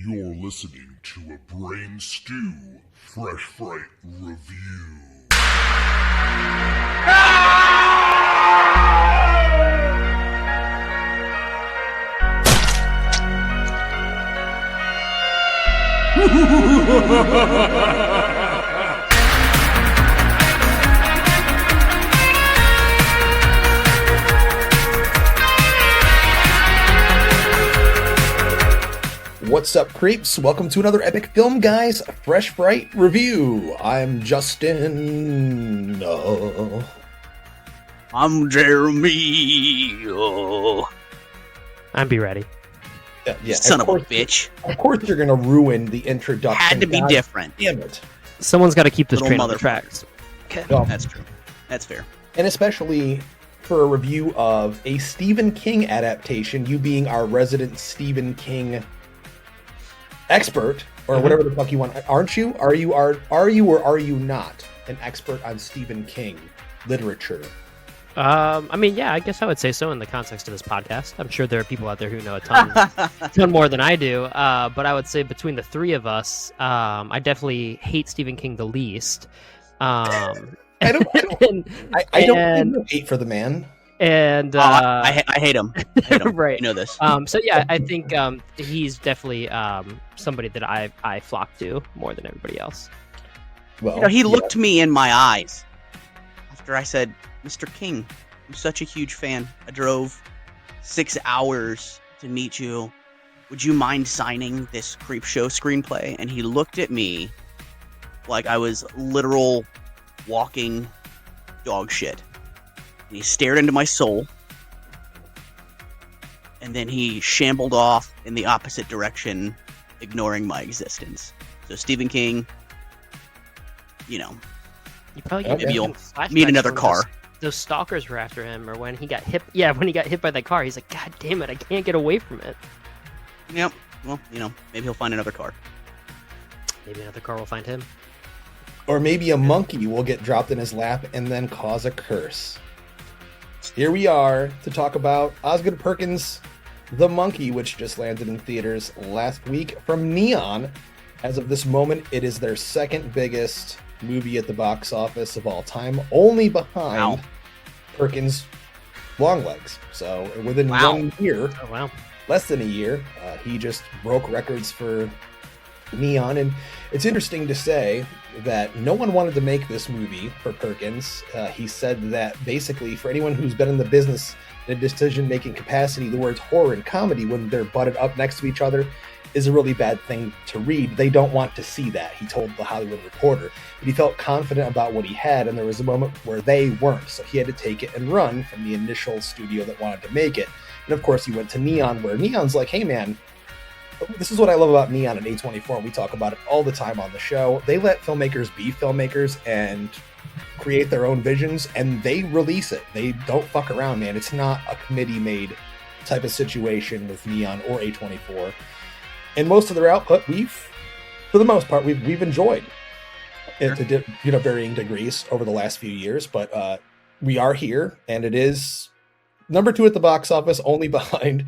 You're listening to a Brain Stew Fresh Fright Review. What's up, creeps? Welcome to another Epic Film Guys Fresh Fright Review. I'm Justin. I'm Jeremy. I'm Be Ready. Yeah, Son of a bitch. Of course you're going to ruin the introduction. Had to be different. Damn it. Someone's got to keep this Little train on the tracks. Okay, Well, that's true. That's fair. And especially for a review of a Stephen King adaptation, you being our resident Stephen King expert, or whatever the fuck you want. Aren't you? Are you or are you not an expert on Stephen King literature? I mean, yeah, I guess I would say so in the context of this podcast. I'm sure there are people out there who know a ton more than I do. But I would say between the three of us, I definitely hate Stephen King the least. I don't hate for the man. And I hate him. I hate him. Right. You know this. So yeah, I think he's definitely somebody that I flock to more than everybody else. Well, He looked me in my eyes after I said, "Mr. King, I'm such a huge fan. I drove 6 hours to meet you. Would you mind signing this Creepshow screenplay?" And he looked at me like I was literal walking dog shit. And he stared into my soul. And then he shambled off in the opposite direction, ignoring my existence. So Stephen King, you probably maybe you'll meet another car. Those stalkers were after him, or when he got hit. Yeah, when he got hit by that car, he's like, "God damn it, I can't get away from it." Yep. Well, maybe he'll find another car. Maybe another car will find him. Or maybe a monkey will get dropped in his lap and then cause a curse. Here we are to talk about Osgood Perkins' The Monkey, which just landed in theaters last week from Neon. As of this moment, it is their second biggest movie at the box office of all time, only behind Perkins' LongLegs. So within 1 year, less than a year, he just broke records for Neon. And it's interesting to say that no one wanted to make this movie for Perkins. He said that basically for anyone who's been in the business in a decision-making capacity, the words horror and comedy, when they're butted up next to each other, is a really bad thing to read. They don't want to see that, he told the Hollywood Reporter. But he felt confident about what he had, and there was a moment where they weren't, so he had to take it and run from the initial studio that wanted to make it. And of course he went to Neon, where Neon's like, "Hey man, this is what I love about Neon and A24, and we talk about it all the time on the show. They let filmmakers be filmmakers and create their own visions, and they release it. They don't fuck around, man. It's not a committee-made type of situation with Neon or A24. And most of their output, for the most part, we've enjoyed it to varying degrees over the last few years. But we are here, and it is number 2 at the box office, only behind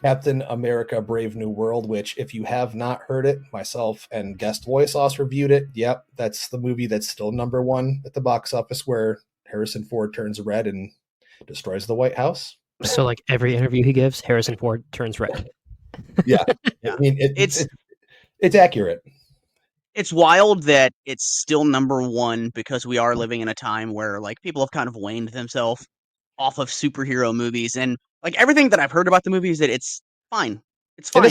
Captain America Brave New World, which, if you have not heard it, myself and Guest Voice Sauce reviewed it. Yep, that's the movie that's still number 1 at the box office, where Harrison Ford turns red and destroys the White House. So like every interview he gives, Harrison Ford turns red. Yeah. I mean, it's accurate. It's wild that it's still number 1 because we are living in a time where people have kind of waned themselves off of superhero movies, and everything that I've heard about the movie is that it's fine. It's fine.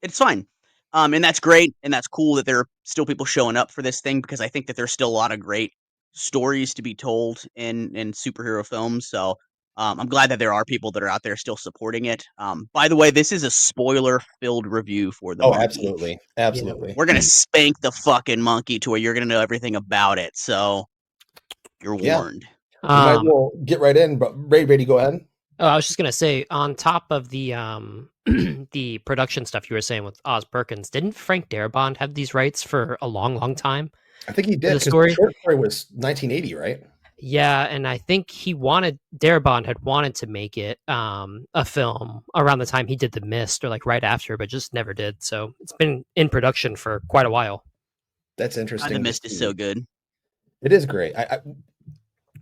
It's fine. And that's great, and that's cool that there are still people showing up for this thing, because I think that there's still a lot of great stories to be told in superhero films. So I'm glad that there are people that are out there still supporting it. By the way, this is a spoiler-filled review for the monkey. Absolutely. Yeah. We're gonna spank the fucking monkey to where you're gonna know everything about it. So you're warned. We might as well get right in, but Brady, go ahead. Oh, I was just gonna say, on top of the the production stuff you were saying with Oz Perkins, didn't Frank Darabont have these rights for a long, long time? I think he did. The story short story was 1980, right? Yeah, and I think Darabont had wanted to make it a film around the time he did The Mist, or like right after, but just never did. So it's been in production for quite a while. That's God, interesting. The to Mist is see. so good. It is great.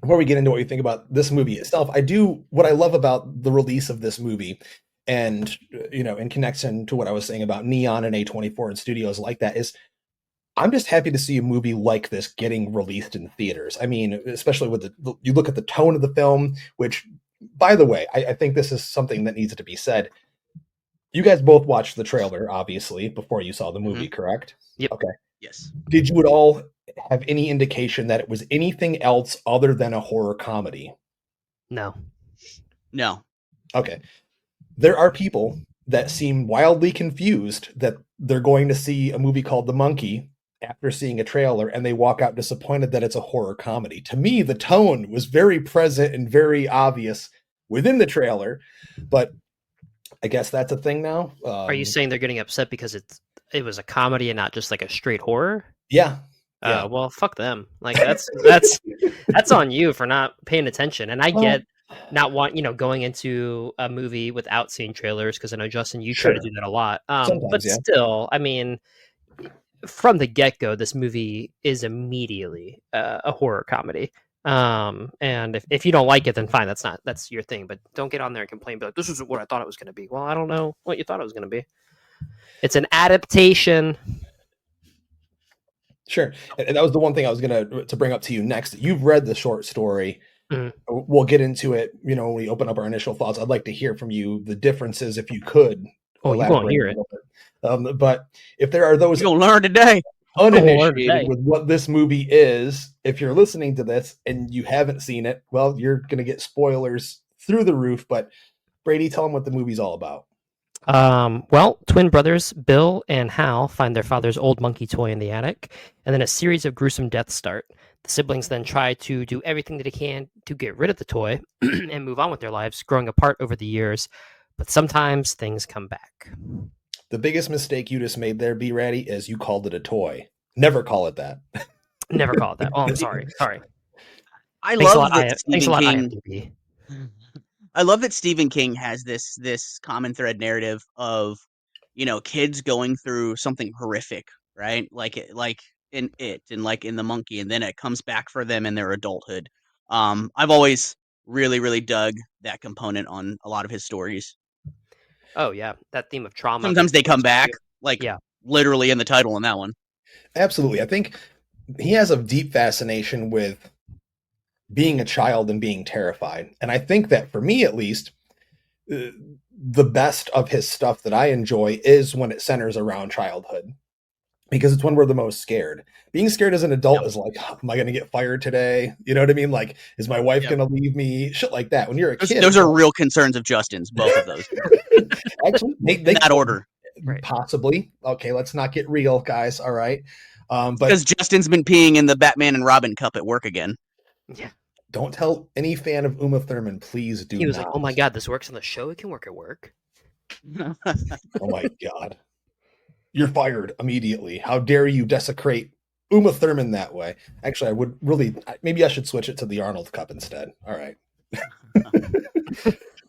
Before we get into what you think about this movie itself, what I love about the release of this movie, and in connection to what I was saying about Neon and A24 and studios like that, is I'm just happy to see a movie like this getting released in theaters. I mean, especially with you look at the tone of the film, which, by the way, I think this is something that needs to be said. You guys both watched the trailer, obviously, before you saw the movie, correct? Yep. Okay. Yes. Did you at all have any indication that it was anything else other than a horror comedy? No. Okay. There are people that seem wildly confused that they're going to see a movie called The Monkey after seeing a trailer, and they walk out disappointed that it's a horror comedy. To me, the tone was very present and very obvious within the trailer, but I guess that's a thing now. Are you saying they're getting upset because it was a comedy and not just like a straight horror? Yeah. Yeah. Well, fuck them. Like that's on you for not paying attention. And I get not going into a movie without seeing trailers, because I know, Justin, you try to do that a lot. But still, I mean, from the get-go, this movie is immediately a horror comedy. And if you don't like it, then fine, that's your thing. But don't get on there and complain, be like, this isn't what I thought it was going to be. Well, I don't know what you thought it was going to be. It's an adaptation. Sure. And that was the one thing I was going to bring up to you next. You've read the short story. Mm-hmm. We'll get into it, when we open up our initial thoughts. I'd like to hear from you the differences, if you could. Oh, you won't hear it. But if there are those you'll learn today uninitiated with what this movie is, if you're listening to this and you haven't seen it, well, you're going to get spoilers through the roof. But Brady, tell them what the movie's all about. Well, twin brothers Bill and Hal find their father's old monkey toy in the attic, and then a series of gruesome deaths start. The siblings then try to do everything that they can to get rid of the toy and move on with their lives, growing apart over the years. But sometimes things come back. The biggest mistake you just made there, BluBrry, is you called it a toy. Never call it that. Never call it that. Oh, I'm sorry. I love that Stephen King has this common thread narrative of, kids going through something horrific, right? Like in It and like in The Monkey, and then it comes back for them in their adulthood. I've always really, really dug that component on a lot of his stories. Oh yeah, that theme of trauma. Sometimes they come back, literally in the title on that one. Absolutely. I think he has a deep fascination with being a child and being terrified. And I think that, for me at least, the best of his stuff that I enjoy is when it centers around childhood, because it's when we're the most scared. Being scared as an adult is like, am I going to get fired today? You know what I mean? Like, is my wife going to leave me? Shit like that. When you're a kid. Those are real concerns of Justin's, both of those. Actually, they in that order. Possibly. Okay, let's not get real, guys. All right. But because Justin's been peeing in the Batman and Robin cup at work again. Yeah. Don't tell any fan of Uma Thurman, please do not. He was like, oh my God, this works on the show. It can work at work. Oh my God. You're fired immediately. How dare you desecrate Uma Thurman that way? Actually, I would maybe I should switch it to the Arnold Cup instead. All right.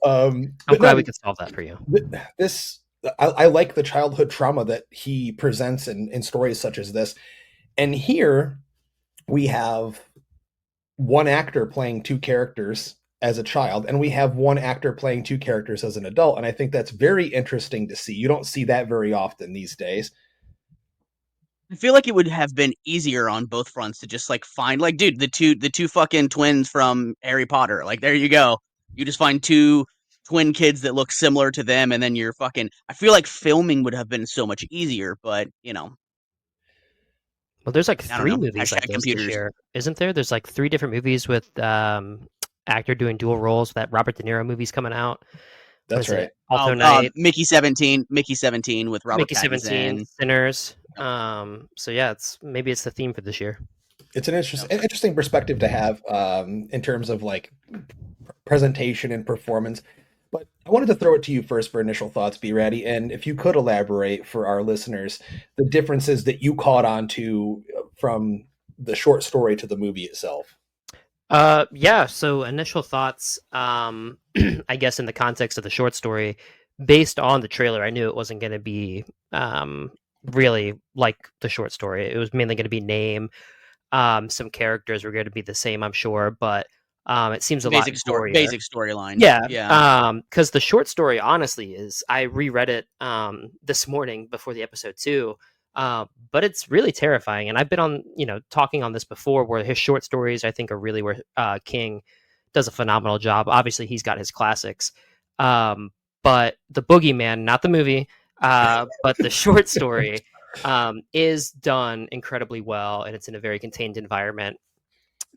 I'm glad we could solve that for you. I like the childhood trauma that he presents in stories such as this. And here we have one actor playing two characters as a child, and we have one actor playing two characters as an adult. And I think that's very interesting to see. You don't see that very often these days. I feel like it would have been easier on both fronts to just find dude, the two fucking twins from Harry Potter. There you go. You just find two twin kids that look similar to them, and then you're fucking. I feel like filming would have been so much easier, but Well, there's 3 movies like this year, isn't there? There's 3 different movies with actor doing dual roles. That Robert De Niro movie's coming out. That's right. Mickey 17 with Robert Mickey 17, Sinners. So yeah, maybe it's the theme for this year. It's an interesting perspective to have in terms of presentation and performance. But I wanted to throw it to you first for initial thoughts, BluBrry, and if you could elaborate for our listeners the differences that you caught on to from the short story to the movie itself. Yeah. So initial thoughts. I guess in the context of the short story, based on the trailer, I knew it wasn't going to be really like the short story. It was mainly going to be name. Some characters were going to be the same, I'm sure, but it seems a lot gorier. Basic storyline. Yeah, Yeah. because the short story, honestly, is I reread it this morning before the episode too, but it's really terrifying. And I've been on, talking on this before, where his short stories I think are really where King does a phenomenal job. Obviously, he's got his classics, um, but the Boogeyman, not the movie, but the short story, is done incredibly well, and it's in a very contained environment.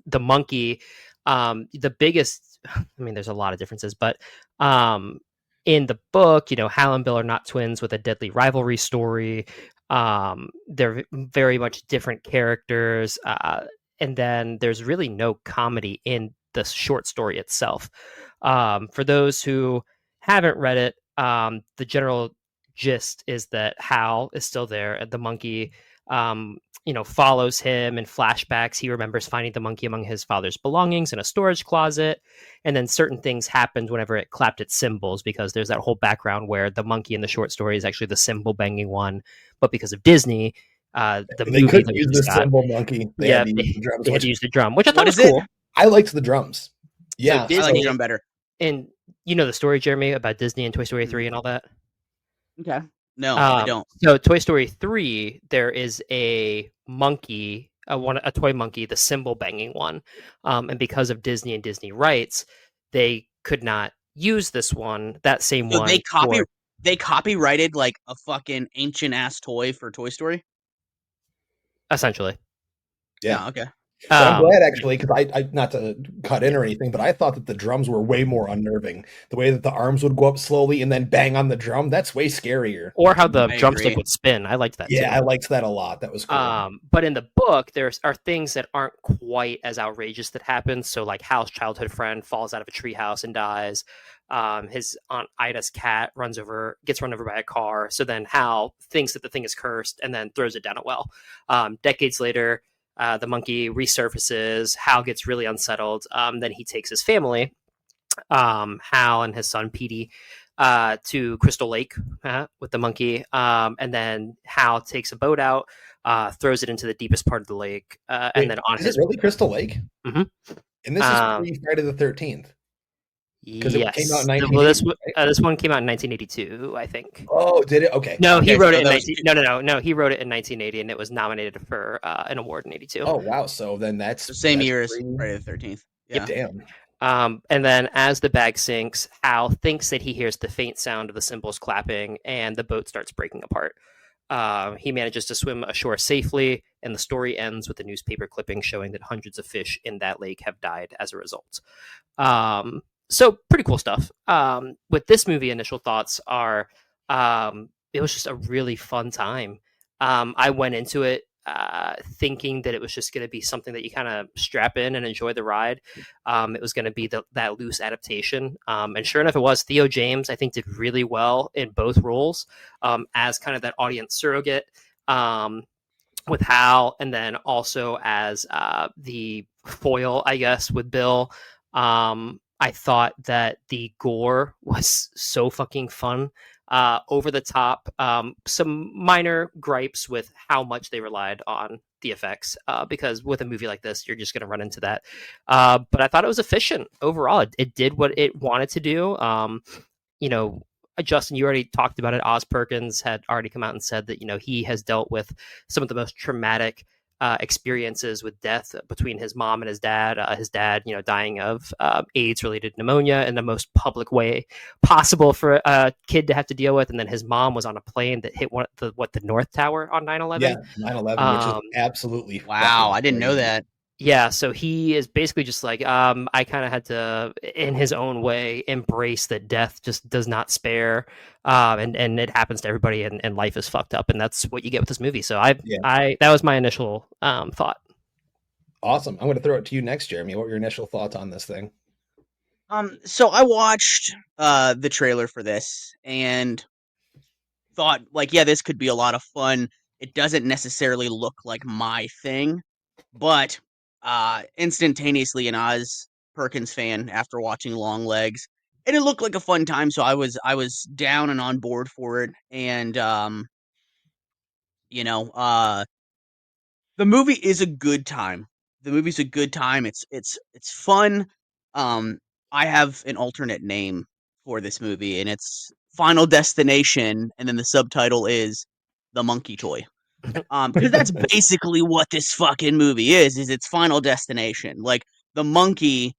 The monkey, the biggest, I mean, there's a lot of differences, but in the book, Hal and Bill are not twins with a deadly rivalry story. They're very much different characters, and then there's really no comedy in the short story itself. For those who haven't read it, the general gist is that Hal is still there, the monkey. Follows him in flashbacks. He remembers finding the monkey among his father's belongings in a storage closet. And then certain things happened whenever it clapped its cymbals, because there's that whole background where the monkey in the short story is actually the cymbal banging one. But because of Disney, the They movie couldn't that we use the just got, cymbal monkey. They yeah, had to use the drums. they had to use the drum, which I thought What was is it? cool. I liked the drums. Yeah, I like the drum better. And you know the story, Jeremy, about Disney and Toy Story 3 and all that? Okay. No, I don't. So Toy Story 3, there is a monkey, a toy monkey, the cymbal banging one. And because of Disney and Disney rights, they could not use this one, that same So one. they copyrighted like a fucking ancient ass toy for Toy Story? Essentially. Yeah. Okay. But I'm glad, actually, because I not to cut in or anything, but I thought that the drums were way more unnerving. The way that the arms would go up slowly and then bang on the drum, that's way scarier. Or how the I drumstick agree. would spin. I liked that too. Yeah, I liked that a lot. That was cool. But in the book, there are things that aren't quite as outrageous that happen. So, like Hal's childhood friend falls out of a treehouse and dies. His Aunt Ida's cat gets run over by a car. So then Hal thinks that the thing is cursed and then throws it down a well. Decades later, the monkey resurfaces. Hal gets really unsettled. Then he takes his family, Hal and his son Petey, to Crystal Lake with the monkey. And then Hal takes a boat out, throws it into the deepest part of the lake, and then on is his it really Crystal Lake? Mhm. And this is pre Friday the 13th. Because it came out in 1980. Well, this one came out in 1982, I think. Oh, did it? Okay. No, he wrote so it in that was 19. No. He wrote it in 1980, and it was nominated for an award in 82. Oh, wow. So then that's The same that's year as pre- Friday the 13th. Yeah. Damn. And then as the bag sinks, Hal thinks that he hears the faint sound of the cymbals clapping, and the boat starts breaking apart. He manages to swim ashore safely, and the story ends with a newspaper clipping showing that hundreds of fish in that lake have died as a result. So pretty cool stuff. With this movie, initial thoughts are it was just a really fun time. I went into it thinking that it was just going to be something that you kind of strap in and enjoy the ride. It was going to be that loose adaptation. And sure enough, it was. Theo James, I think, did really well in both roles as kind of that audience surrogate with Hal, and then also as the foil, I guess, with Bill. I thought that the gore was so fucking fun. Over the top. Some minor gripes with how much they relied on the effects, because with a movie like this, you're just going to run into that. But I thought it was efficient overall. It did what it wanted to do. Justin, you already talked about it. Oz Perkins had already come out and said that, he has dealt with some of the most traumatic experiences with death between his mom and his dad. His dad, dying of AIDS-related pneumonia in the most public way possible for a kid to have to deal with, and then his mom was on a plane that hit the North Tower on 9/11. Yeah, 9/11, which is absolutely Wow, I didn't know that. Yeah, so he is basically just like, I kind of had to, in his own way, embrace that death just does not spare, and it happens to everybody, and life is fucked up, and that's what you get with this movie. So that was my initial thought. Awesome. I'm going to throw it to you next, Jeremy. What were your initial thoughts on this thing? So I watched the trailer for this and thought, like, yeah, this could be a lot of fun. It doesn't necessarily look like my thing, but instantaneously an Oz Perkins fan after watching LongLegs, and it looked like a fun time. So I was down and on board for it, and you know, the movie is a good time. The movie's a good time. It's fun. Um, I have an alternate name for this movie, and it's Final Destination, and then the subtitle is The Monkey Toy. Because that's basically what this fucking movie is its Final Destination. Like, the monkey,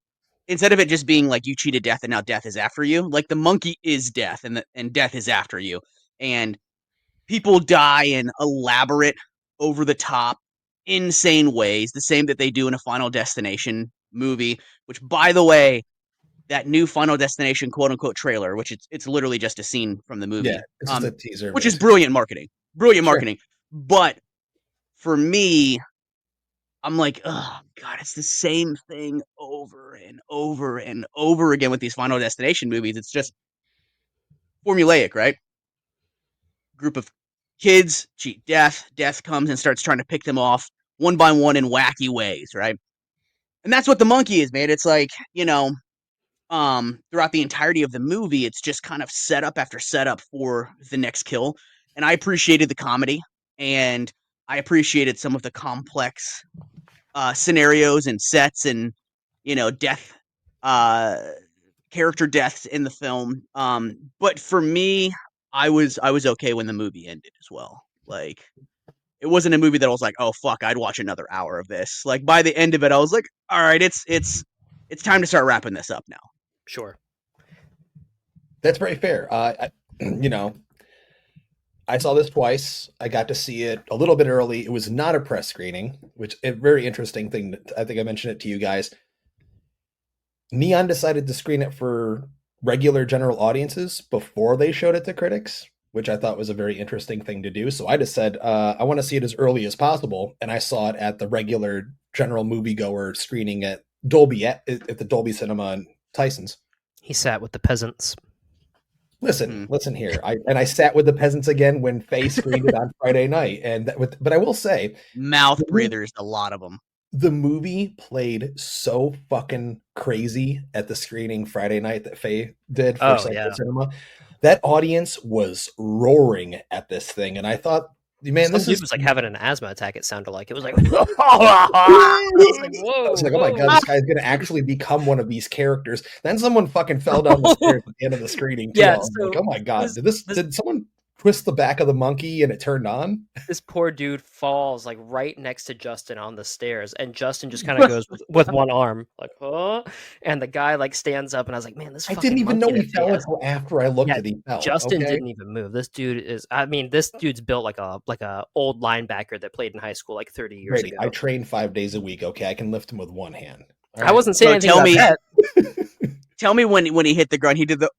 instead of it just being like you cheated death and now death is after you, like the monkey is death and death is after you. And people die in elaborate, over the top, insane ways, the same that they do in a Final Destination movie, which, by the way, that new Final Destination quote unquote trailer, which it's literally just a scene from the movie. Yeah, it's just a teaser. Which is brilliant marketing. Brilliant Sure. marketing. But for me, I'm like, oh god, it's the same thing over and over and over again with these Final Destination movies. It's just formulaic, right? Group of kids cheat death. Death comes and starts trying to pick them off one by one in wacky ways, right? And that's what the monkey is, man. It's like, throughout the entirety of the movie, it's just kind of setup after setup for the next kill. And I appreciated the comedy, and I appreciated some of the complex scenarios and sets and death character deaths in the film. But for me, I was okay when the movie ended as well. Like, it wasn't a movie that I was like, oh fuck, I'd watch another hour of this. Like, by the end of it, I was like, all right, it's time to start wrapping this up now. Sure. That's very fair. I saw this twice. I got to see it a little bit early. It was not a press screening, which a very interesting thing. I think I mentioned it to you guys. Neon decided to screen it for regular general audiences before they showed it to critics, which I thought was a very interesting thing to do. So I just said, I want to see it as early as possible. And I saw it at the regular general moviegoer screening at Dolby, at the Dolby Cinema in Tyson's. He sat with the peasants. Listen here. I sat with the peasants again when Faye screened it on Friday night. But I will say, mouth breathers, a lot of them. The movie played so fucking crazy at the screening Friday night that Faye did for Central Cinema. That audience was roaring at this thing, and I thought, man, this dude was like having an asthma attack. It sounded like it was like, I was like, oh my god, this guy's gonna actually become one of these characters. Then someone fucking fell down the stairs at the end of the screening. Too. Yeah, So, like, oh my god, did someone twist the back of the monkey and it turned on? This poor dude falls like right next to Justin on the stairs, and Justin just kind of goes with one arm, like, oh, and the guy like stands up, and I was like, man, this. I didn't even know he fell until after I looked at him. Justin didn't even move. This dude is. I mean, this dude's built like a old linebacker that played in high school like 30 years ago. I train 5 days a week. Okay, I can lift him with one hand. Right. I wasn't saying anything about that. Tell me when he hit the ground, he did the.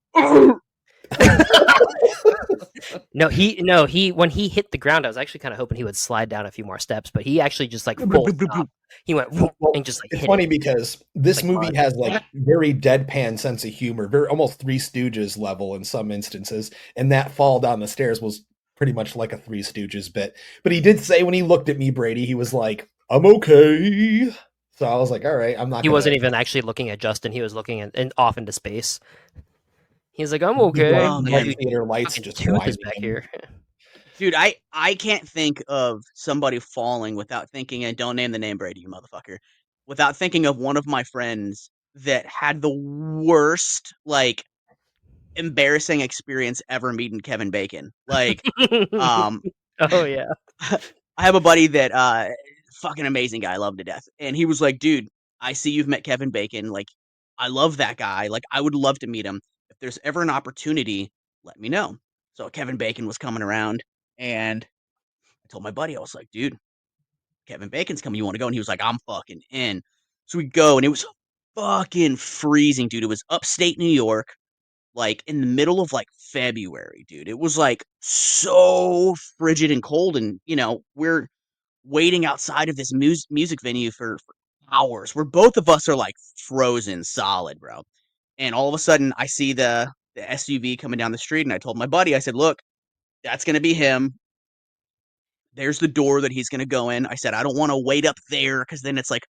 No, when he hit the ground, I was actually kind of hoping he would slide down a few more steps, but he actually just like he went and just like. It's funny because this movie has like very deadpan sense of humor, very almost Three Stooges level in some instances, and that fall down the stairs was pretty much like a Three Stooges bit. But he did say when he looked at me, Brady, he was like, "I'm okay." So I was like, "All right, I'm not." He wasn't even actually looking at Justin; he was looking off into space. He's like, I'm okay. Theater lights just back here. Dude, I can't think of somebody falling without thinking, and don't name the name, Brady, you motherfucker, without thinking of one of my friends that had the worst, like, embarrassing experience ever meeting Kevin Bacon. Like, oh yeah. I have a buddy that, fucking amazing guy, I love to death. And he was like, dude, I see you've met Kevin Bacon. Like, I love that guy. Like, I would love to meet him. If there's ever an opportunity, let me know. So Kevin Bacon was coming around, and I told my buddy, I was like, dude, Kevin Bacon's coming. You want to go? And he was like, I'm fucking in. So we go, and it was fucking freezing, dude. It was upstate New York, like in the middle of like February, dude. It was like so frigid and cold, and we're waiting outside of this music venue for hours, where both of us are like frozen solid, bro. And all of a sudden, I see the SUV coming down the street, and I told my buddy, I said, look, that's going to be him. There's the door that he's going to go in. I said, I don't want to wait up there, because then it's like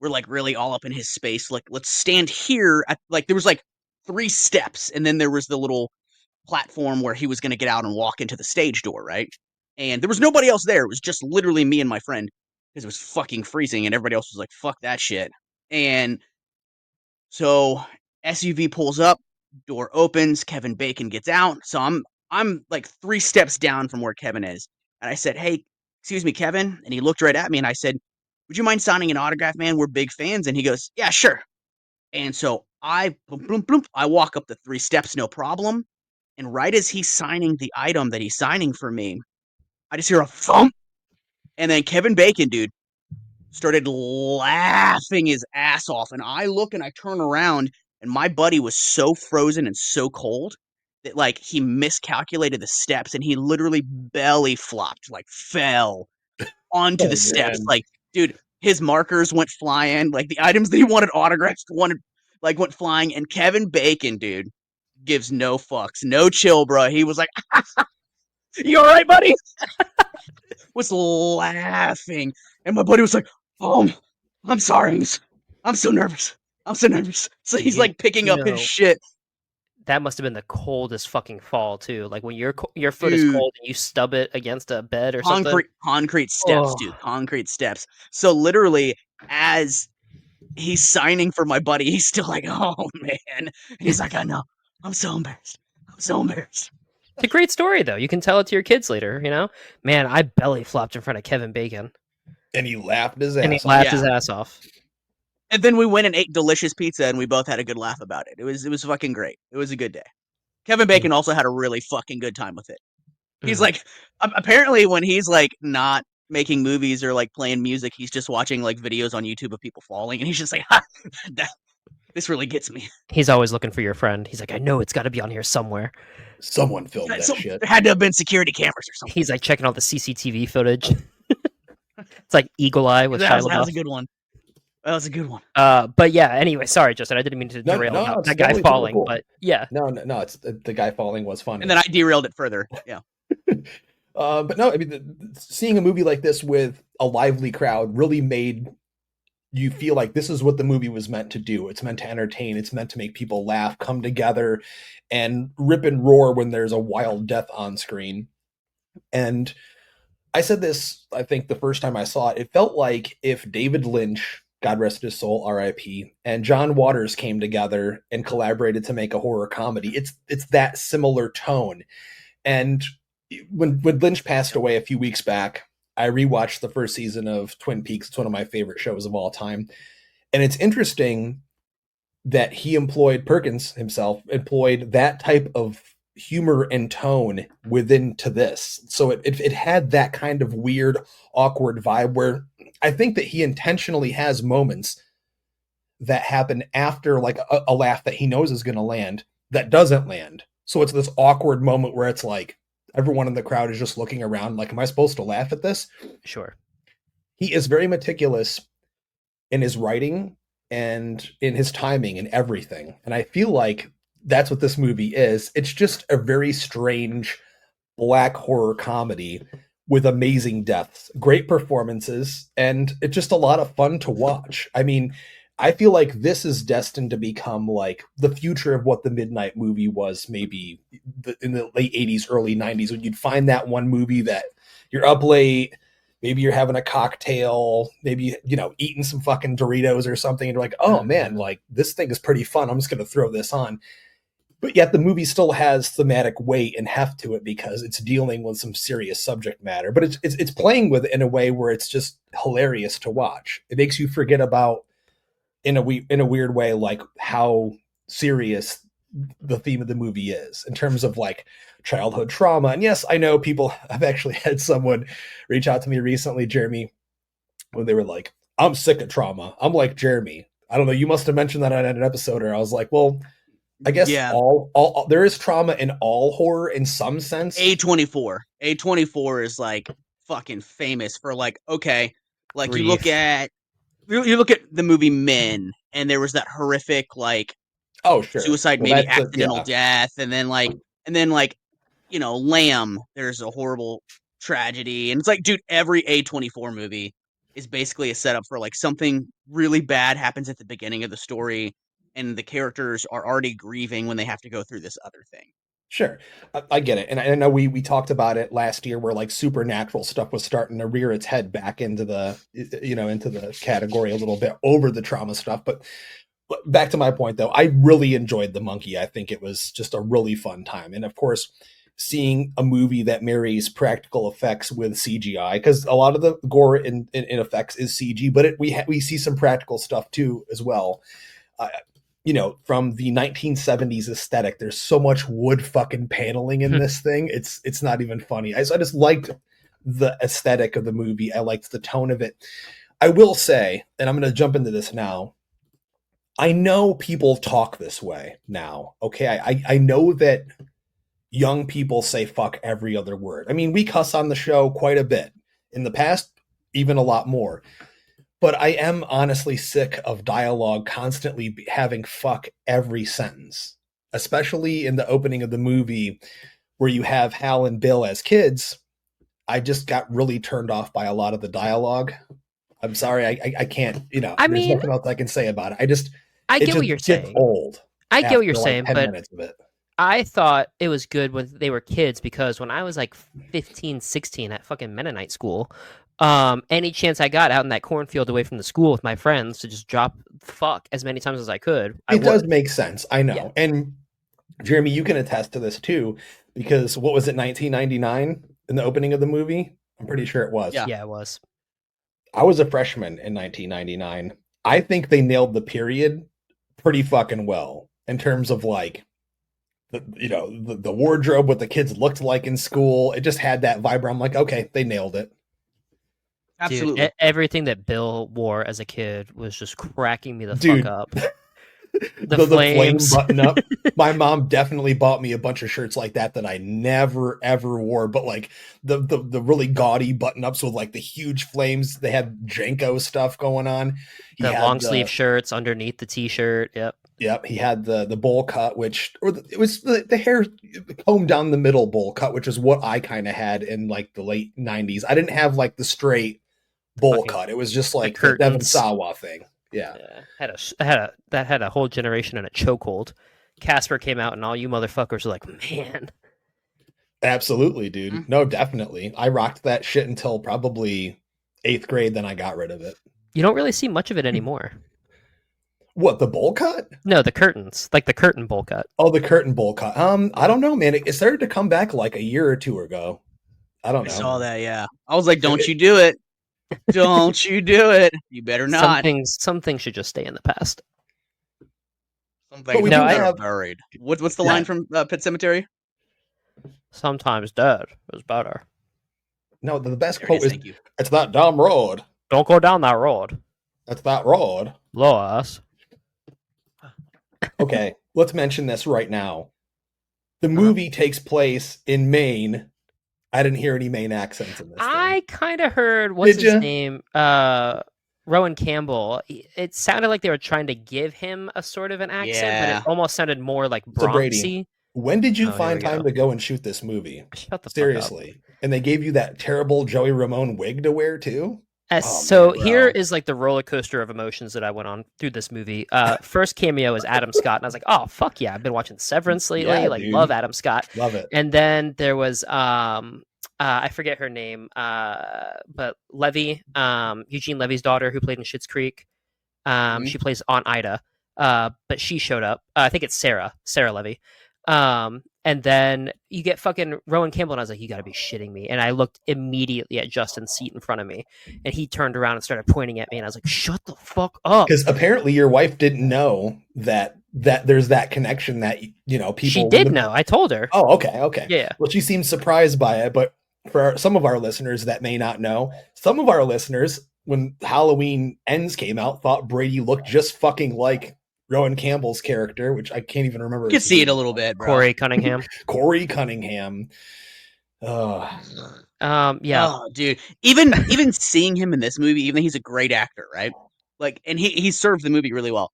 we're like really all up in his space. Like, let's stand here at like there was like 3 steps, and then there was the little platform where he was going to get out and walk into the stage door, right? And there was nobody else there. It was just literally me and my friend because it was fucking freezing, and everybody else was like, "Fuck that shit." And so SUV pulls up, door opens, Kevin Bacon gets out. So I'm like 3 steps down from where Kevin is. And I said, "Hey, excuse me, Kevin." And he looked right at me and I said, "Would you mind signing an autograph, man? We're big fans." And he goes, "Yeah, sure." And so I boom, boom, boom, I walk up the 3 steps, no problem. And right as he's signing the item that he's signing for me, I just hear a thump. And then Kevin Bacon, dude, started laughing his ass off. And I look and I turn around, and my buddy was so frozen and so cold that like he miscalculated the steps and he literally belly flopped, like fell onto Oh, the steps. man. Like, dude, his markers went flying, like the items that he wanted autographed went flying. And Kevin Bacon, dude, gives no fucks, no chill, bro. He was like, "You all right, buddy?" Was laughing, and my buddy was like, "Oh, I'm sorry. I'm so nervous. I'm so nervous." So he's like picking up his shit. That must have been the coldest fucking fall too. Like when your foot is Dude, cold and you stub it against a bed or something. concrete steps, Oh. dude. Concrete steps. So literally, as he's signing for my buddy, he's still like, "Oh man," and he's like, "I know. I'm so embarrassed. I'm so embarrassed." It's a great story though. You can tell it to your kids later, you know? Man, I belly flopped in front of Kevin Bacon. And he laughed his ass And he off. laughed his ass off. And then we went and ate delicious pizza, and we both had a good laugh about it. It was fucking great. It was a good day. Kevin Bacon also had a really fucking good time with it. He's like, apparently when he's like not making movies or like playing music, he's just watching like videos on YouTube of people falling, and he's just like, "Ha, this really gets me." He's always looking for your friend. He's like, "I know it's got to be on here somewhere." Someone filmed that shit. There had to have been security cameras or something. He's like checking all the CCTV footage. It's like Eagle Eye with Shia That was LaBeouf. a good one. That was a good one. But yeah, anyway, sorry, Justin. I didn't mean to derail about that guy totally falling, cool. but yeah. No, it's the guy falling was funny. And then I derailed it further. Yeah. But no, I mean, seeing a movie like this with a lively crowd really made you feel like this is what the movie was meant to do. It's meant to entertain. It's meant to make people laugh, come together, and rip and roar when there's a wild death on screen. And I said this, I think, the first time I saw it. It felt like if David Lynch, God rest his soul, R.I.P., and John Waters came together and collaborated to make a horror comedy. It's that similar tone. And when Lynch passed away a few weeks back, I rewatched the first season of Twin Peaks. It's one of my favorite shows of all time. And it's interesting that he Perkins himself employed that type of humor and tone within to this. So it had that kind of weird, awkward vibe where I think that he intentionally has moments that happen after like a laugh that he knows is going to land that doesn't land. So it's this awkward moment where it's like, everyone in the crowd is just looking around like, am I supposed to laugh at this? Sure. He is very meticulous in his writing and in his timing and everything. And I feel like that's what this movie is. It's just a very strange black horror comedy with amazing deaths, great performances, and it's just a lot of fun to watch. I mean, I feel like this is destined to become like the future of what the Midnight Movie was maybe in the late 80s, early 90s, when you'd find that one movie that you're up late, maybe you're having a cocktail, maybe, eating some fucking Doritos or something, and you're like, oh man, like this thing is pretty fun. I'm just going to throw this on. But yet the movie still has thematic weight and heft to it because it's dealing with some serious subject matter. But it's playing with it in a way where it's just hilarious to watch. It makes you forget about, in a weird way, like how serious the theme of the movie is in terms of like childhood trauma. And yes, I know people, I've actually had someone reach out to me recently, Jeremy, when they were like, I'm sick of trauma. I'm like, Jeremy, I don't know, you must have mentioned that on an episode, or I was like, well, I guess all there is trauma in all horror in some sense. A24 is like fucking famous for like, okay, like Grief. you look at the movie Men, and there was that horrific like suicide, maybe accidental death, and then Lamb, there's a horrible tragedy, and it's like, dude, every A24 movie is basically a setup for like something really bad happens at the beginning of the story, and the characters are already grieving when they have to go through this other thing. Sure, I get it, and I know we talked about it last year, where like supernatural stuff was starting to rear its head back into the into the category a little bit over the trauma stuff. But back to my point, though, I really enjoyed The Monkey. I think it was just a really fun time, and of course, seeing a movie that marries practical effects with CGI, because a lot of the gore in effects is CG, but we see some practical stuff too as well. From the 1970s aesthetic, there's so much wood fucking paneling in this thing. It's not even funny. I just liked the aesthetic of the movie. I liked the tone of it. I will say, and I'm going to jump into this now, I know people talk this way now. Okay. I know that young people say fuck every other word. I mean, we cuss on the show quite a bit. In the past, even a lot more. But I am honestly sick of dialogue constantly having fuck every sentence, especially in the opening of the movie where you have Hal and Bill as kids. I just got really turned off by a lot of the dialogue. I'm sorry, I can't, there's nothing else I can say about it. I get what you're saying. Old. I get what you're saying, 10 but minutes of it. I thought it was good when they were kids, because when I was like 15, 16 at fucking Mennonite school, any chance I got out in that cornfield away from the school with my friends to just drop fuck as many times as I could. It does make sense. I know. Yeah. And Jeremy, you can attest to this too, because what was it, 1999 in the opening of the movie? I'm pretty sure it was. Yeah, it was. I was a freshman in 1999. I think they nailed the period pretty fucking well in terms of like, the wardrobe, what the kids looked like in school. It just had that vibe where I'm like, okay, they nailed it. Absolutely. Dude, everything that Bill wore as a kid was just cracking me the fuck up. The flames. Flame button up. My mom definitely bought me a bunch of shirts like that I never ever wore, but like the really gaudy button ups with like the huge flames. They had Janko stuff going on. The long sleeve shirts underneath the t-shirt. Yep, he had the bowl cut, it was the hair combed down the middle bowl cut, which is what I kind of had in like the late 90s. I didn't have like the straight bowl cut. It was just like the Devon Sawa thing. Yeah. That had a whole generation in a chokehold. Casper came out and all you motherfuckers were like, man. Absolutely, dude. Mm-hmm. No, definitely. I rocked that shit until probably 8th grade, then I got rid of it. You don't really see much of it anymore. What, the bowl cut? No, the curtains, like the curtain bowl cut. Oh, the curtain bowl cut. I don't know, man. It started to come back like a year or two ago. I don't know. I saw that. Yeah, I was like, "Don't you do it? Don't you do it? You better not." Some things should just stay in the past. Some things are buried. What's the line from Pet Sematary? Sometimes dead is better. No, the best quote is, "It's that dumb road. Don't go down that road. It's that road. Lois." Okay, let's mention this right now. The movie takes place in Maine. I didn't hear any Maine accents in this. I kind of heard, what's his name? Rowan Campbell. It sounded like they were trying to give him a sort of an accent, but it almost sounded more like Bronxy. When did you find time to go and shoot this movie? Shut the Seriously. Fuck up. And they gave you that terrible Joey Ramone wig to wear too? Here is like the roller coaster of emotions that I went on through this movie. First cameo is Adam Scott, and I was like, "Oh fuck yeah!" I've been watching Severance lately. Dude. Love Adam Scott. Love it. And then there was I forget her name, but Levy, Eugene Levy's daughter, who played in Schitt's Creek. She plays Aunt Ida, but she showed up. I think it's Sarah Levy. And then you get fucking Rowan Campbell, and I was like, you gotta be shitting me. And I looked immediately at Justin's seat in front of me, and he turned around and started pointing at me, and I was like, shut the fuck up. Because apparently your wife didn't know that there's that connection that, people... She did know. I told her. Oh, okay. Yeah. Well, she seemed surprised by it, but for some of our listeners that may not know, some of our listeners, when Halloween Ends came out, thought Brady looked just fucking like Rowan Campbell's character, which I can't even remember. You can see it a little bit, bro. Corey Cunningham. Yeah. Oh, dude. Even seeing him in this movie, even though he's a great actor, right? Like, and he served the movie really well.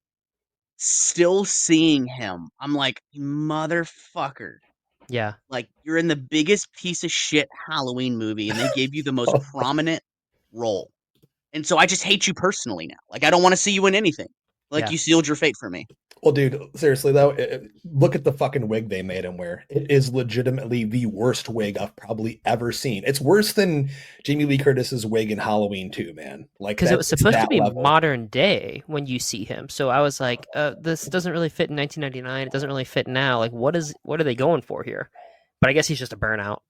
Still seeing him, I'm like, motherfucker. Yeah. Like, you're in the biggest piece of shit Halloween movie, and they gave you the most prominent role. And so I just hate you personally now. Like, I don't want to see you in anything. Like, Yeah. you sealed your fate for me. Well, dude, seriously though, look at the fucking wig they made him wear. It is legitimately the worst wig I've probably ever seen. It's worse than Jamie Lee Curtis's wig in Halloween 2, man. Like, Because it was it's supposed to that be level. modern day when you see him. So I was like, this doesn't really fit in 1999. It doesn't really fit now. Like, what are they going for here? But I guess he's just a burnout.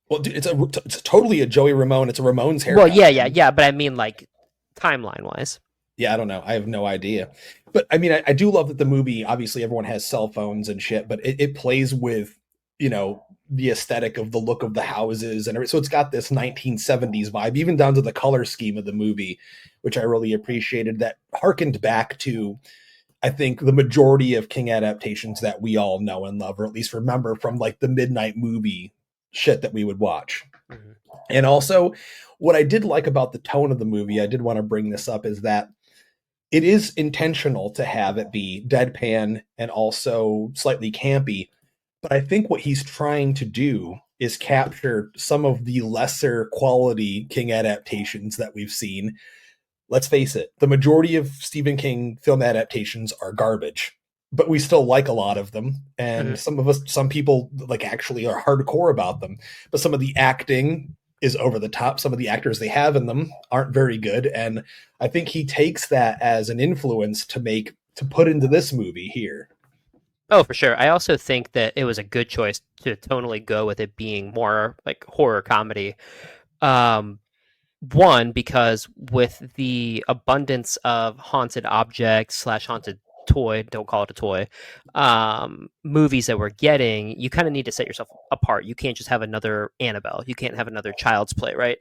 Well, dude, it's totally a Joey Ramone. It's a Ramone's haircut. Well, yeah. But I mean, like, timeline wise. Yeah, I don't know. I have no idea. But I mean, I do love that the movie, obviously everyone has cell phones and shit, but it plays with, you know, the aesthetic of the look of the houses and everything. So it's got this 1970s vibe, even down to the color scheme of the movie, which I really appreciated, that harkened back to, I think, the majority of King adaptations that we all know and love, or at least remember from like the midnight movie shit that we would watch. Mm-hmm. And also, what I did like about the tone of the movie, I did want to bring this up, is that it is intentional to have it be deadpan and also slightly campy. But I think what he's trying to do is capture some of the lesser quality King adaptations that we've seen. Let's face it, the majority of Stephen King film adaptations are garbage, but we still like a lot of them. And some people like actually are hardcore about them, but some of the acting is over the top. Some of the actors they have in them aren't very good. And I think he takes that as an influence to put into this movie here. Oh, for sure. I also think that it was a good choice to tonally go with it being more like horror comedy. One, because with the abundance of haunted objects / haunted toy, don't call it a toy, movies that we're getting, you kind of need to set yourself apart. You can't just have another Annabelle. You can't have another Child's Play, right?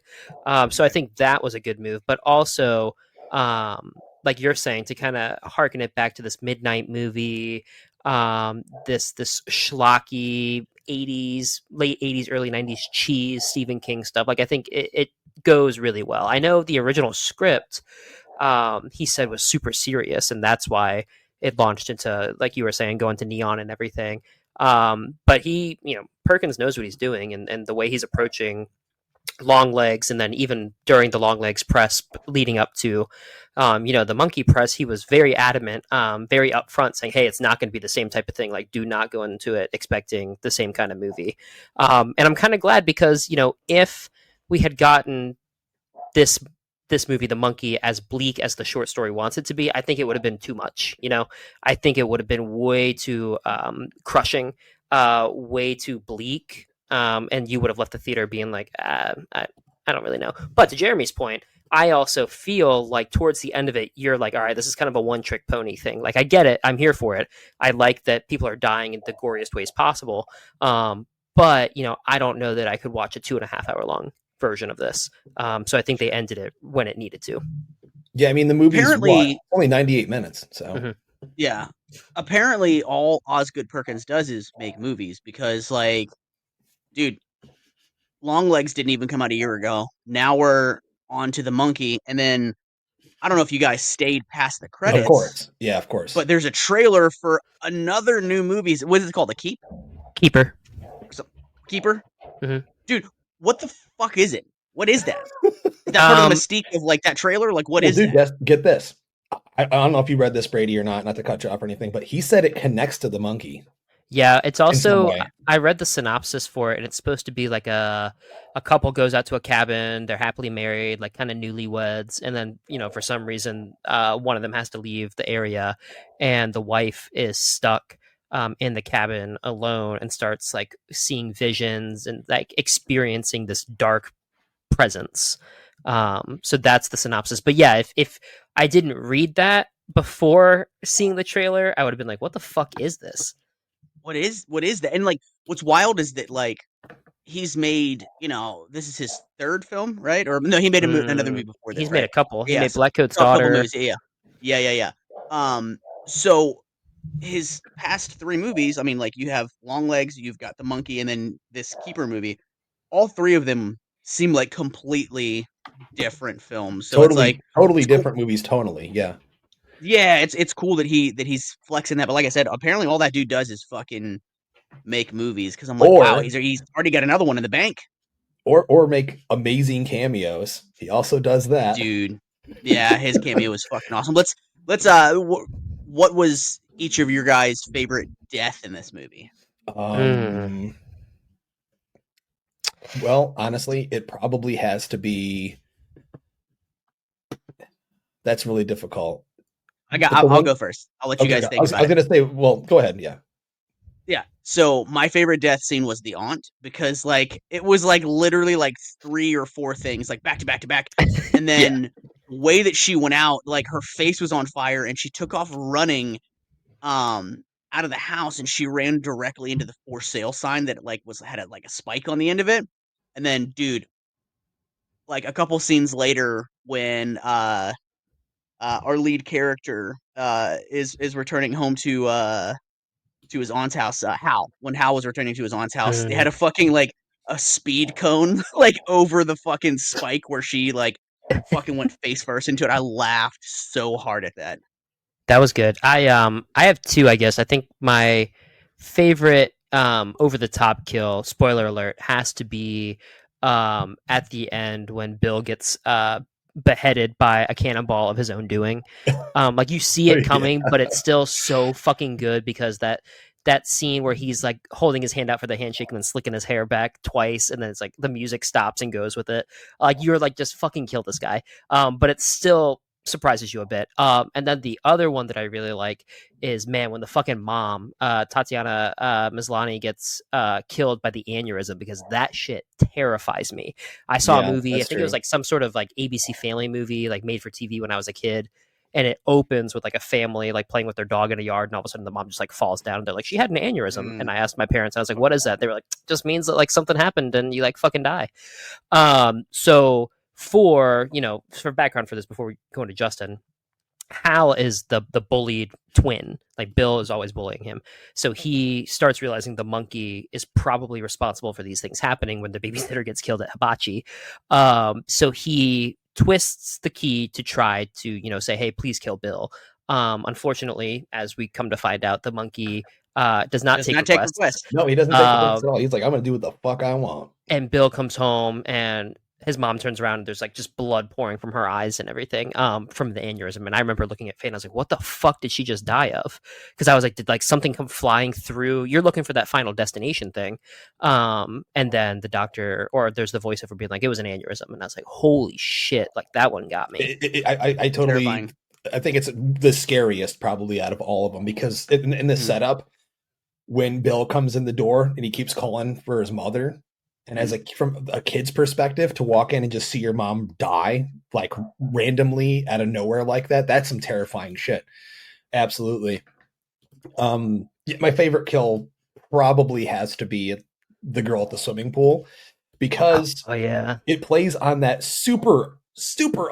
So I think that was a good move. But also, like you're saying, to kind of harken it back to this midnight movie, this schlocky 80s, late 80s, early 90s cheese, Stephen King stuff. Like, I think it goes really well. I know the original script, he said, was super serious, and that's why it launched into, like you were saying, going to neon and everything. But he, Perkins knows what he's doing, and the way he's approaching LongLegs, and then even during the LongLegs press leading up to, the monkey press, he was very adamant, very upfront, saying, hey, it's not going to be the same type of thing. Like, do not go into it expecting the same kind of movie. And I'm kind of glad, because, if we had gotten this movie, The Monkey, as bleak as the short story wants it to be, I think it would have been too much. I think it would have been way too crushing, way too bleak, and you would have left the theater being like, I don't really know. But to Jeremy's point, I also feel like towards the end of it, you're like, all right, this is kind of a one-trick pony thing. Like, I get it. I'm here for it. I like that people are dying in the goriest ways possible. But, I don't know that I could watch a 2.5 hour long version of this. So I think they ended it when it needed to. Yeah, I mean, the movie's Apparently, only 98 minutes. So yeah, apparently all Osgood Perkins does is make movies, because, like, dude, LongLegs didn't even come out a year ago. Now we're on to The Monkey, and then I don't know if you guys stayed past the credits. Of course. Yeah, of course. But there's a trailer for another new movie. What is it called? The Keeper. Mm-hmm. Dude, what the fuck is it? What is that? Is that part of the mystique of, like, that trailer? Like, what is that? Get this. I don't know if you read this, Brady, or not to cut you off or anything, but he said it connects to The Monkey. Yeah, it's also, I read the synopsis for it, and it's supposed to be like a couple goes out to a cabin, they're happily married, like kind of newlyweds, and then, for some reason, one of them has to leave the area, and the wife is stuck in the cabin alone and starts like seeing visions and like experiencing this dark presence. So that's the synopsis. But yeah, if I didn't read that before seeing the trailer, I would have been like, what the fuck is this? What is that? And, like, what's wild is that, like, he's made, this is his third film, right? Or no, he made another movie before this. He's made a couple. He made Blackcoat's Daughter. Yeah. So his past 3 movies, I mean, like, you have LongLegs, you've got The Monkey, and then this Keeper movie. All 3 of them seem like completely different films. So it's totally different movies tonally. Yeah. Yeah, it's cool that he's flexing that, but like I said, apparently all that dude does is fucking make movies, because I'm like, wow, he's already got another one in the bank. Or make amazing cameos. He also does that. Dude, Yeah, his cameo was fucking awesome. Let's what was each of your guys' favorite death in this movie? Well, honestly, it probably has to be. That's really difficult. I'll go first. I'll let you Okay, guys I think was about it. gonna say, well, go ahead. Yeah. Yeah. So my favorite death scene was the aunt because like it was like literally like 3 or 4 things like back to back to back, and Yeah. then the way that she went out, like her face was on fire and she took off running out of the house and she ran directly into the for sale sign that like had a spike on the end of it. And then dude, like a couple scenes later when our lead character is returning home to his aunt's house, Hal. When Hal was returning to his aunt's house, they had a fucking like a speed cone like over the fucking spike where she like fucking went face first into it. I laughed so hard at that. That was good. I have two, I guess. I think my favorite over the top kill, spoiler alert, has to be at the end when Bill gets beheaded by a cannonball of his own doing. Like you see it Yeah. coming, but it's still so fucking good because that scene where he's like holding his hand out for the handshake and then slicking his hair back twice, and then it's like the music stops and goes with it. Like you're like, just fucking kill this guy. But it's still surprises you a bit. And then the other one that I really like is, man, when the fucking mom, Tatiana Maslany, gets killed by the aneurysm, because that shit terrifies me. I saw a movie, I think it was like some sort of like ABC Family movie, like made for TV when I was a kid. And it opens with like a family like playing with their dog in a yard, and all of a sudden the mom just like falls down. And they're like, she had an aneurysm. And I asked my parents, I was like, what is that? They were like, just means that like something happened and you like fucking die. So for background for this before we go into Justin, Hal is the bullied twin. Like Bill is always bullying him. So he starts realizing the monkey is probably responsible for these things happening when the babysitter gets killed at Hibachi. So he twists the key to try to, say, hey, please kill Bill. Unfortunately, as we come to find out, the monkey does not take requests. No, he doesn't take requests at all. He's like, I'm going to do what the fuck I want. And Bill comes home and his mom turns around and there's like just blood pouring from her eyes and everything from the aneurysm. And I remember looking at Faye and I was like, what the fuck did she just die of? Because I was like, did like something come flying through? You're looking for that Final Destination thing. And then the doctor, or there's the voiceover being like, it was an aneurysm. And I was like, holy shit, like that one got me. I totally, terrifying. I think it's the scariest probably out of all of them, because in the setup, when Bill comes in the door and he keeps calling for his mother, and as from a kid's perspective, to walk in and just see your mom die like randomly out of nowhere like that, that's some terrifying shit. Absolutely. My favorite kill probably has to be the girl at the swimming pool, because it plays on that super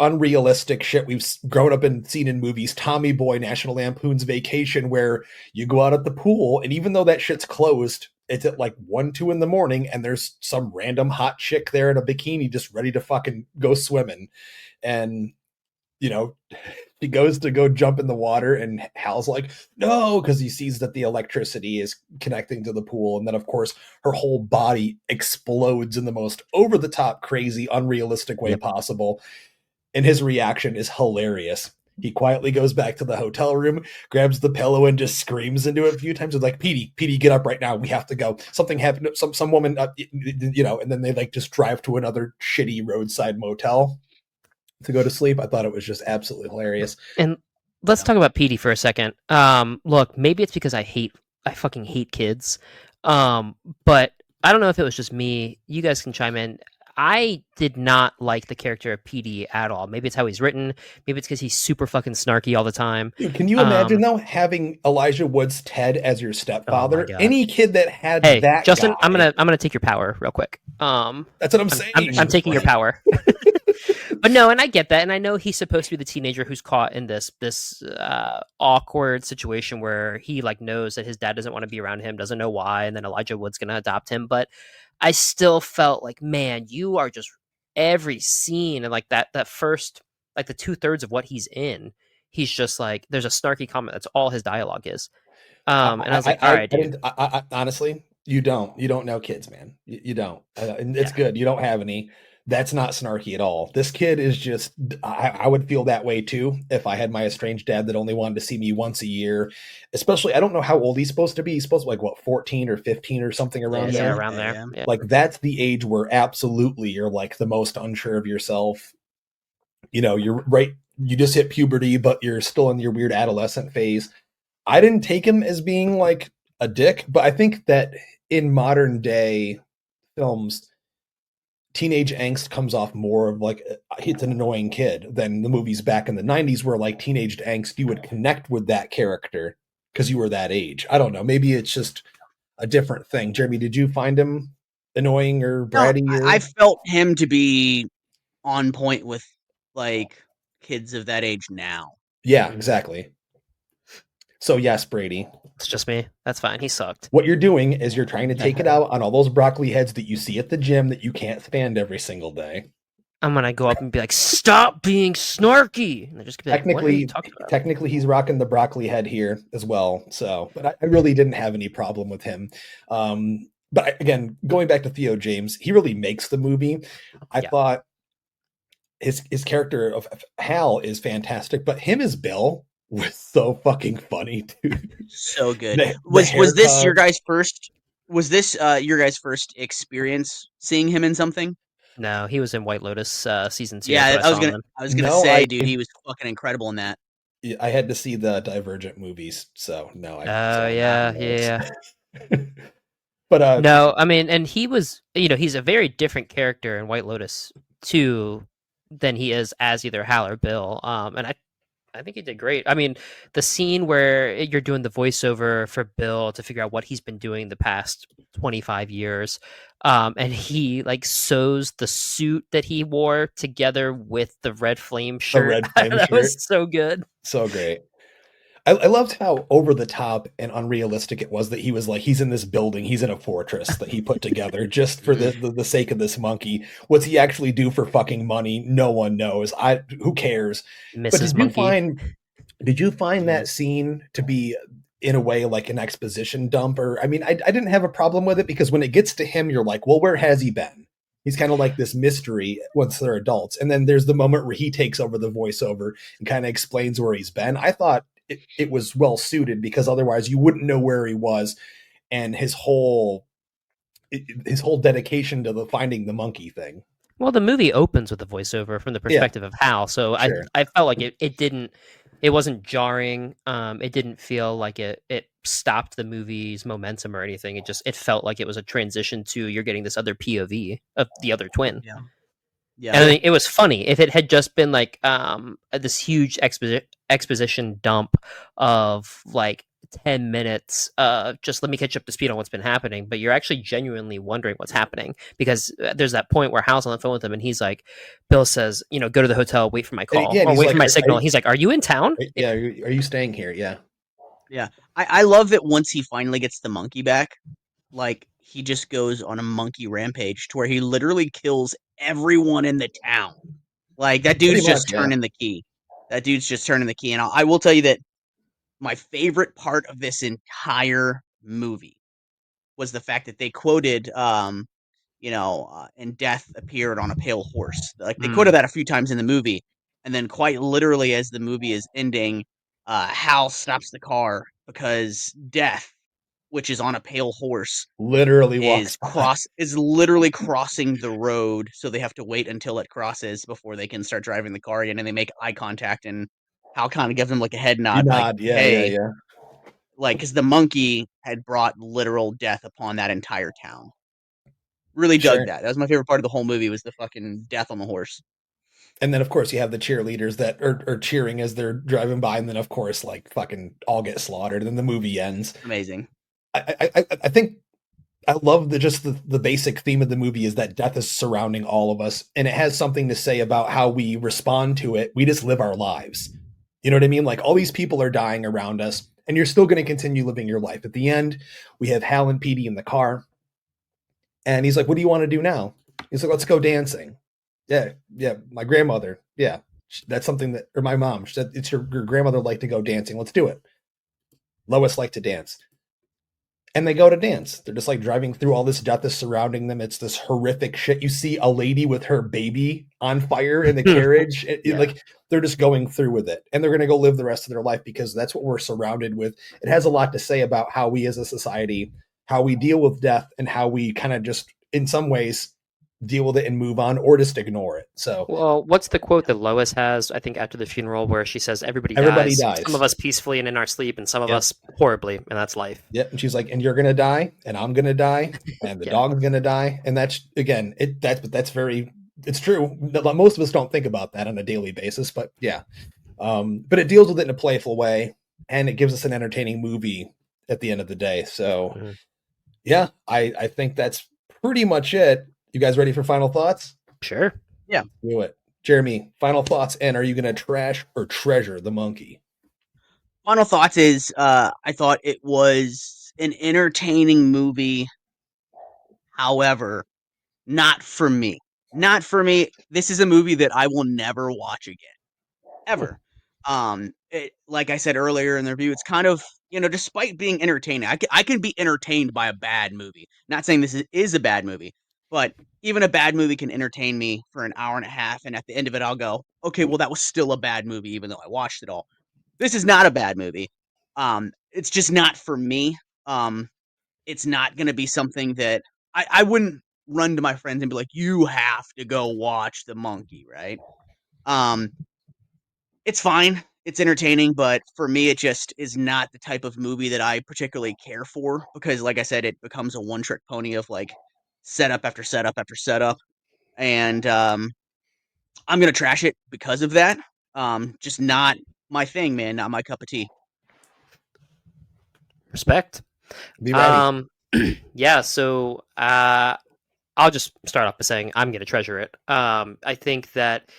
unrealistic shit we've grown up and seen in movies, Tommy Boy, National Lampoon's Vacation, where you go out at the pool and even though that shit's closed, it's at like 1-2 in the morning and there's some random hot chick there in a bikini just ready to fucking go swimming. And she goes to go jump in the water and Hal's like, no, because he sees that the electricity is connecting to the pool. And then, of course, her whole body explodes in the most over-the-top, crazy, unrealistic way possible. And his reaction is hilarious. He quietly goes back to the hotel room, grabs the pillow, and just screams into it a few times. It's like, Petey, get up right now. We have to go. Something happened. Some woman, and then they like just drive to another shitty roadside motel to go to sleep. I thought it was just absolutely hilarious. And let's talk about Petey for a second. Look, maybe it's because I fucking hate kids. But I don't know if it was just me. You guys can chime in. I did not like the character of Petey at all. Maybe it's how he's written. Maybe it's because he's super fucking snarky all the time. Dude, can you imagine though having Elijah Wood's Ted as your stepfather? Any kid that had that. Justin, guy, I'm gonna take your power real quick. That's what I'm saying. I'm taking your power. But no, and I get that, and I know he's supposed to be the teenager who's caught in this awkward situation where he like knows that his dad doesn't want to be around him, doesn't know why, and then Elijah Wood's gonna adopt him. But I still felt like, man, you are just every scene and like that first like the 2/3 of what he's in, he's just like there's a snarky comment. That's all his dialogue is. And I was like, all right, dude. I honestly, you don't know kids, man. You don't, and it's good. You don't have any. That's not snarky at all. This kid is just, I would feel that way too if I had my estranged dad that only wanted to see me once a year. Especially, I don't know how old he's supposed to be. He's supposed to be like, what, 14 or 15 or something around Yeah, there? around there. Yeah. Like, that's the age where absolutely you're like the most unsure of yourself. You know, you're right. You just hit puberty, but you're still in your weird adolescent phase. I didn't take him as being like a dick, but I think that in modern day films, teenage angst comes off more of like it's an annoying kid than the movies back in the 90s where like teenage angst, you would connect with that character because you were that age. I don't know. Maybe it's just a different thing. Jeremy, did you find him annoying or bratty? No, I felt him to be on point with like kids of that age now. Yeah, exactly. So yes, Brady, It's just me. That's fine. He sucked. what you're doing is you're trying to take it out on all those broccoli heads that you see at the gym that you can't stand every single day. I'm gonna go up and be like, "Stop being snarky!" And they're just gonna be like, "What are you talking about?" Technically, he's rocking the broccoli head here as well. So, but I really didn't have any problem with him. Again, going back to Theo James, he really makes the movie. I thought his character of Hal is fantastic, but him as Bill was so fucking funny, dude. So good. The Was this haircut. your guys' first? Was this your guys' first experience seeing him in something? No, he was in White Lotus season 2. Yeah, I saw him in. I was gonna No, say, dude, he was fucking incredible in that. I had to see the Divergent movies, so no. Oh yeah. But No, I mean, and he was, he's a very different character in White Lotus 2 than he is as either Hal or Bill. And I think he did great. I mean, the scene where you're doing the voiceover for Bill to figure out what he's been doing the past 25 years, and he like sews the suit that he wore together with the red flame shirt. That was so good. So great. I loved how over the top and unrealistic it was that he was like, he's in this building, he's in a fortress that he put together just for the sake of this monkey. What's he actually do for fucking money? No one knows. Who cares? Mrs. But Monkey. did you find that scene to be in a way like an exposition dump? Or I mean, I didn't have a problem with it because when it gets to him, you're like, well, where has he been? He's kind of like this mystery once they're adults. And then there's the moment where he takes over the voiceover and kind of explains where he's been. I thought it was well suited because otherwise you wouldn't know where he was, and his whole dedication to the finding the monkey thing. Well, the movie opens with a voiceover from the perspective of Hal, so sure. I felt like it wasn't jarring. It didn't feel like it stopped the movie's momentum or anything. It felt like it was a transition to you're getting this other POV of the other twin. Yeah. And I think it was funny. If it had just been like this huge exposition dump of like 10 minutes, just let me catch up to speed on what's been happening, but you're actually genuinely wondering what's happening because there's that point where Hal's on the phone with him and he's like, Bill says, go to the hotel, wait for my call, or wait for my signal. He's like, are you in town? Yeah, are you staying here? Yeah. Yeah. I love that once he finally gets the monkey back, like he just goes on a monkey rampage to where he literally kills everyone in the town. Like that dude's just turning the key. That dude's just turning the key. And I will tell you that my favorite part of this entire movie was the fact that they quoted, and death appeared on a pale horse. Like they quoted that a few times in the movie. And then quite literally as the movie is ending, Hal stops the car because death, which is on a pale horse, literally is literally crossing the road, so they have to wait until it crosses before they can start driving the car again, and they make eye contact, and Hal kind of gives them like a head nod, like, hey, like because the monkey had brought literal death upon that entire town. Really dug that. That was my favorite part of the whole movie was the fucking death on the horse. And then, of course, you have the cheerleaders that are cheering as they're driving by, and then, of course, like fucking all get slaughtered, and then the movie ends. Amazing. I think I love the basic theme of the movie is that death is surrounding all of us, and it has something to say about how we respond to it. We just live our lives. You know what I mean? Like all these people are dying around us, and you're still going to continue living your life. At the end, we have Hal and Petey in the car, and he's like, "What do you want to do now?" He's like, "Let's go dancing." Yeah, my grandmother. Yeah, that's something that, or my mom. She said, it's your grandmother liked to go dancing. Let's do it. Lois liked to dance. and they go to dance. They're just like driving through all this death is surrounding them. It's this horrific shit. You see a lady with her baby on fire in the carriage. Like they're just going through with it, and they're going to go live the rest of their life because that's what we're surrounded with. It has a lot to say about how we as a society, how we deal with death, and how we kind of just, in some ways, deal with it and move on or just ignore it. So, well, what's the quote that Lois has, I think, after the funeral, where she says, everybody dies. Some of us peacefully and in our sleep, and some of us horribly, and that's life. Yep. And she's like, and you're going to die, and I'm going to die, and the dog's going to die. And that's, again, that's very, it's true. Most of us don't think about that on a daily basis, but yeah. But it deals with it in a playful way, and it gives us an entertaining movie at the end of the day. So yeah, I think that's pretty much it. You guys ready for final thoughts? Sure. Yeah. Do it. Jeremy, final thoughts, and are you going to trash or treasure the monkey? Final thoughts is I thought it was an entertaining movie. However, not for me. Not for me. This is a movie that I will never watch again. Ever. Like I said earlier in the review, it's kind of, despite being entertaining, I can be entertained by a bad movie. Not saying this is a bad movie, but even a bad movie can entertain me for an hour and a half, and at the end of it, I'll go, okay, well, that was still a bad movie, even though I watched it all. This is not a bad movie. It's just not for me. It's not going to be something that I wouldn't run to my friends and be like, you have to go watch The Monkey, right? It's fine. It's entertaining, but for me, it just is not the type of movie that I particularly care for because, like I said, it becomes a one-trick pony of like setup after setup after setup, and I'm gonna trash it because of that. Just not my thing, man. Not my cup of tea. Respect. Be ready. Yeah. So I'll just start off by saying I'm gonna treasure it. I think that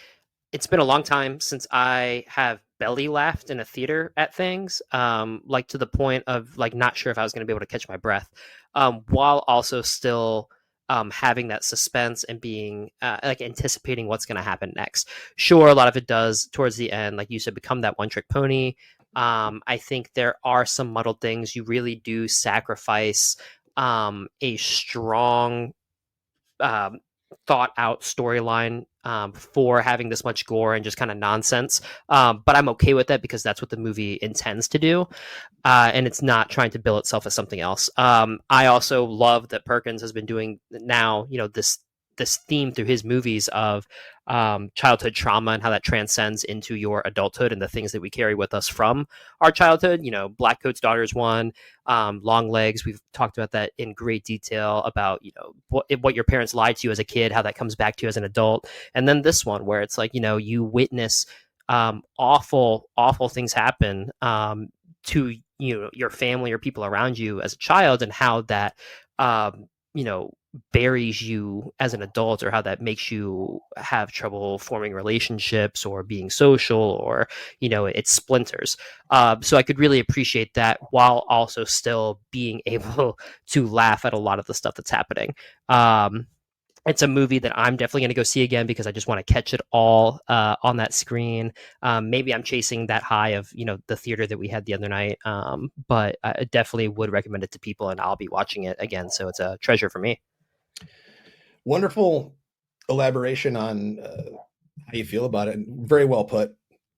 it's been a long time since I have belly laughed in a theater at things, like to the point of like not sure if I was going to be able to catch my breath, while also still having that suspense and being like anticipating what's going to happen next. Sure, a lot of it does towards the end, like you said, become that one trick pony. I think there are some muddled things. You really do sacrifice a strong thought out storyline for having this much gore and just kind of nonsense. But I'm okay with that because that's what the movie intends to do. And it's not trying to bill itself as something else. I also love that Perkins has been doing now, this theme through his movies of childhood trauma and how that transcends into your adulthood and the things that we carry with us from our childhood. Black Coat's Daughter is one. LongLegs, we've talked about that in great detail about what your parents lied to you as a kid, how that comes back to you as an adult. And then this one where it's like you witness awful things happen to your family or people around you as a child, and how that buries you as an adult, or how that makes you have trouble forming relationships or being social, or it splinters. So I could really appreciate that while also still being able to laugh at a lot of the stuff that's happening. It's a movie that I'm definitely going to go see again because I just want to catch it all on that screen. Maybe I'm chasing that high of the theater that we had the other night, but I definitely would recommend it to people, and I'll be watching it again. So it's a treasure for me. Wonderful elaboration on how you feel about it. Very well put.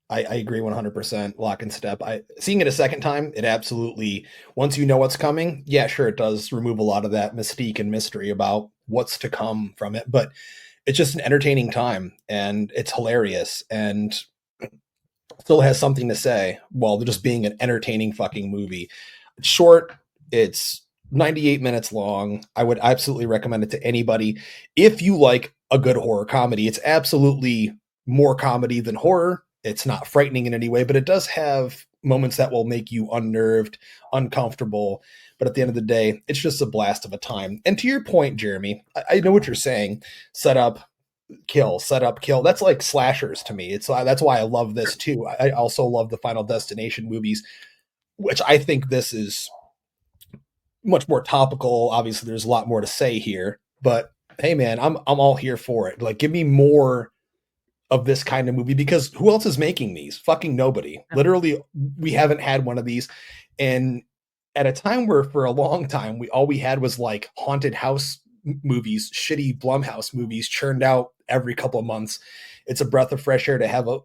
I agree 100%. Lock and step. Seeing it a second time, it absolutely, once you know what's coming, yeah, sure, it does remove a lot of that mystique and mystery about what's to come from it. But it's just an entertaining time, and it's hilarious, and still has something to say while just being an entertaining fucking movie. It's short. It's 98 minutes long. I would absolutely recommend it to anybody. If you like a good horror comedy, it's absolutely more comedy than horror. It's not frightening in any way, but it does have moments that will make you unnerved, uncomfortable. But at the end of the day, it's just a blast of a time. And to your point, Jeremy, I know what you're saying. Set up, kill, set up, kill. That's like slashers to me. That's why I love this too. I also love the Final Destination movies, which I think this is much more topical. Obviously, there's a lot more to say here, but hey, man, I'm all here for it. Like, give me more of this kind of movie, because who else is making these? Fucking nobody. Literally, we haven't had one of these. And at a time where for a long time all we had was like haunted house movies, shitty Blumhouse movies churned out every couple of months. It's a breath of fresh air to have a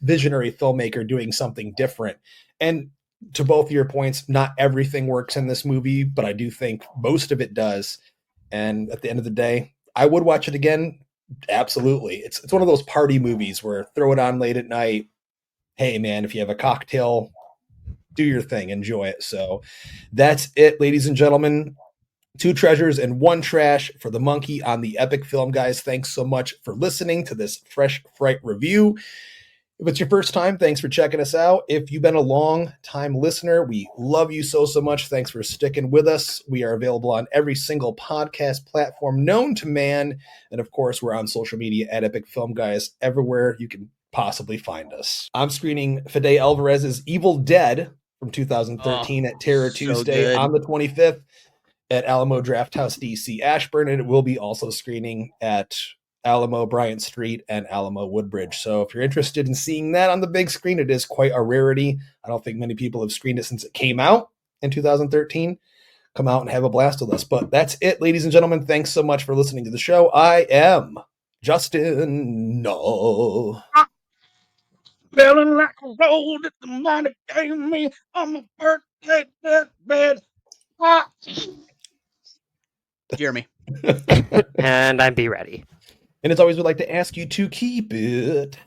visionary filmmaker doing something different. And to both of your points, not everything works in this movie, but I do think most of it does. And at the end of the day, I would watch it again. Absolutely. It's one of those party movies where throw it on late at night. Hey man, if you have a cocktail, do your thing, enjoy it. So that's it, ladies and gentlemen. 2 treasures and 1 trash for the monkey on the Epic Film Guys. Thanks so much for listening to this Fresh Fright review. If it's your first time, thanks for checking us out. If you've been a long time listener, we love you so much. Thanks for sticking with us. We are available on every single podcast platform known to man. And of course, we're on social media at Epic Film Guys, everywhere you can possibly find us. I'm screening Fede Alvarez's Evil Dead from 2013 at Terror Tuesday good. on the 25th at Alamo Drafthouse DC Ashburn, and it will be also screening at Alamo Bryant Street and Alamo Woodbridge. So if you're interested in seeing that on the big screen, it is quite a rarity. I don't think many people have screened it since it came out in 2013. Come out and have a blast with us. But that's it, ladies and gentlemen. Thanks so much for listening to the show. I am Justin. No. Feeling like a roll that the money gave me on my birthday deathbed. Jeremy. And I'm Be Ready. And as always, we'd like to ask you to keep it